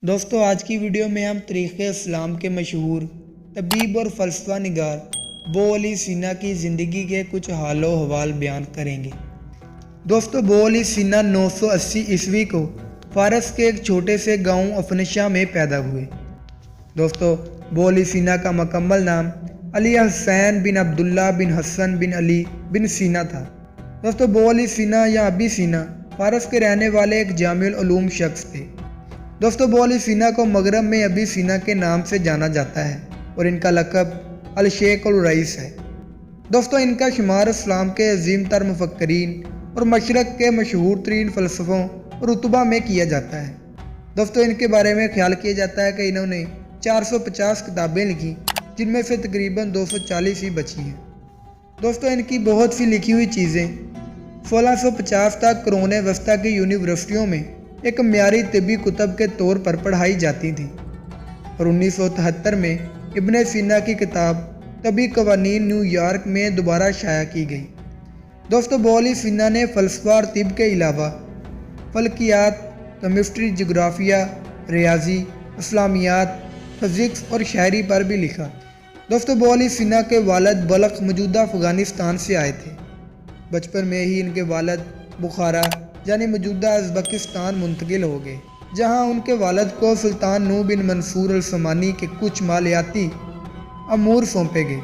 दोस्तों आज की वीडियो में हम तरीक़े इस्लाम के मशहूर तबीब और फ़लसफ़ा निगार बो अली सीना की ज़िंदगी के कुछ हालो हवाल बयान करेंगे। दोस्तों बो अली सीना 980 ईस्वी को फ़ारस के एक छोटे से गांव अफनशा में पैदा हुए। दोस्तों बो अली सीना का मुकम्मल नाम अली हुसैन बिन अब्दुल्ला बिन हसन बिन अली बिन सीना था। दोस्तों बो अली सीना या अबी सीना फ़ारस के रहने वाले एक जामिउल उलूम शख्स थे। दोस्तों बो अली सीना को मगरब में अबी सीना के नाम से जाना जाता है और इनका लक़ब अल शेख उल रईस है। दोस्तों इनका शुमार इस्लाम के अजीम तर मुफक्करीन और मशरक़ के मशहूर तरीन फ़लसफ़ों और रुतबा में किया जाता है। दोस्तों इनके बारे में ख्याल किया जाता है कि इन्होंने 450 किताबें लिखी, जिनमें से तकरीबन 240 ही बची हैं। दोस्तों इनकी बहुत सी लिखी हुई चीज़ें 1650 तक कुरान वस्ता की यूनिवर्सिटियों में एक म्यारी तिब्बी कुतब के तौर पर पढ़ाई जाती थी और 1973 में इब्ने सीना की किताब तबी कवानीन न्यूयॉर्क में दोबारा शाया की गई। दोस्तों बो अली सीना ने फ़लसफ़ा और तिब के अलावा फ़ल्कियात, केमिस्ट्री, जोग्राफिया, रियाजी, इस्लामियात, फ़िज़िक्स और शायरी पर भी लिखा। दोस्तों बो अली सीना के वालिद बल्ख मौजूदा अफ़गानिस्तान से आए थे। बचपन में ही इनके वालिद बुखारा यानी मौजूदा उज़्बेकिस्तान मुंतकिल हो गए, जहां उनके वालिद को सुल्तान नूह बिन मंसूर अल समानी के कुछ मालियाती अमूर सौंपे गए।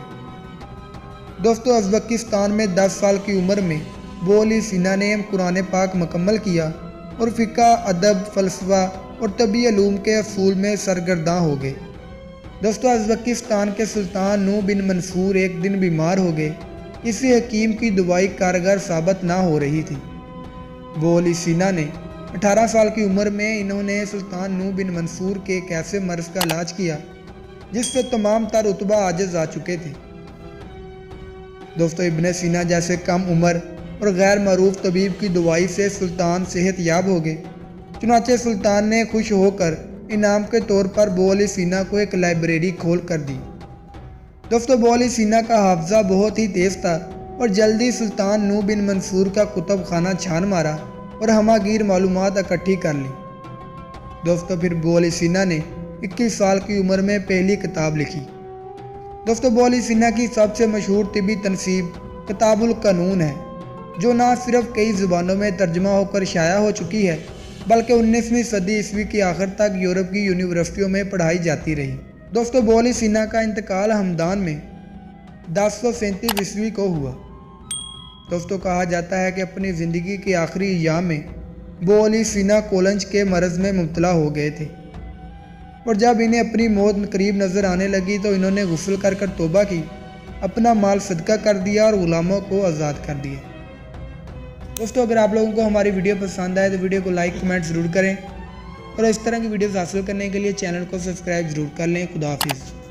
दोस्तों उज़्बेकिस्तान में 10 साल की उम्र में बो अली सीना ने कुरान पाक मुकम्मल किया और फ़िक़्ह, अदब, फ़लसफ़ा और तबी उलूम के असूल में सरगर्दा हो गए। दोस्तों उज़्बेकिस्तान के सुल्तान नूह बिन मंसूर एक दिन बीमार हो गए। किसी हकीम की दवाई कारगर साबित ना हो रही थी। बो अली सीना ने 18 साल की उम्र में इन्होंने सुल्तान नूह बिन मंसूर के एक ऐसे मर्ज़ का इलाज किया जिससे तमाम तर रुतबा आजिज़ आ चुके थे। दोस्तों इब्ने सीना जैसे कम उम्र और गैर मरूफ तबीब की दवाई से सुल्तान सेहत याब हो गए। चुनाचे सुल्तान ने खुश होकर इनाम के तौर पर बो अली सीना को एक लाइब्रेरी खोल कर दी। दोस्तों बो अली सीना का हाफ़ज़ा बहुत ही तेज़ था और जल्दी सुल्तान नूह बिन मंसूर का कुतुब खाना छान मारा और हमागीर मालूमात इकट्ठी कर ली। दोस्तों फिर बो अली सीना ने 21 साल की उम्र में पहली किताब लिखी। दोस्तों बो अली सीना की सबसे मशहूर तिबी तनसीब किताबुल कानून है, जो ना सिर्फ कई ज़ुबानों में तर्जुमा होकर शाया हो चुकी है, बल्कि 19वीं सदी ईस्वी के आखिर तक यूरोप की यूनिवर्सिटियों में पढ़ाई जाती रही। दोस्तों बो अली सीना का इंतकाल हमदान में 1037 ईस्वी को हुआ। दोस्तों कहा जाता है कि अपनी ज़िंदगी के आखिरी अय्याम में बो अली सीना कोलंज के मरज़ में मुब्तला हो गए थे और जब इन्हें अपनी मौत करीब नज़र आने लगी तो इन्होंने गुस्ल कर कर तौबा की, अपना माल सदका कर दिया और ग़ुलामों को आज़ाद कर दिया। दोस्तों अगर आप लोगों को हमारी वीडियो पसंद आए तो वीडियो को लाइक कमेंट ज़रूर करें और इस तरह की वीडियोज़ हासिल करने के लिए चैनल को सब्सक्राइब ज़रूर कर लें। खुदा हाफिज़।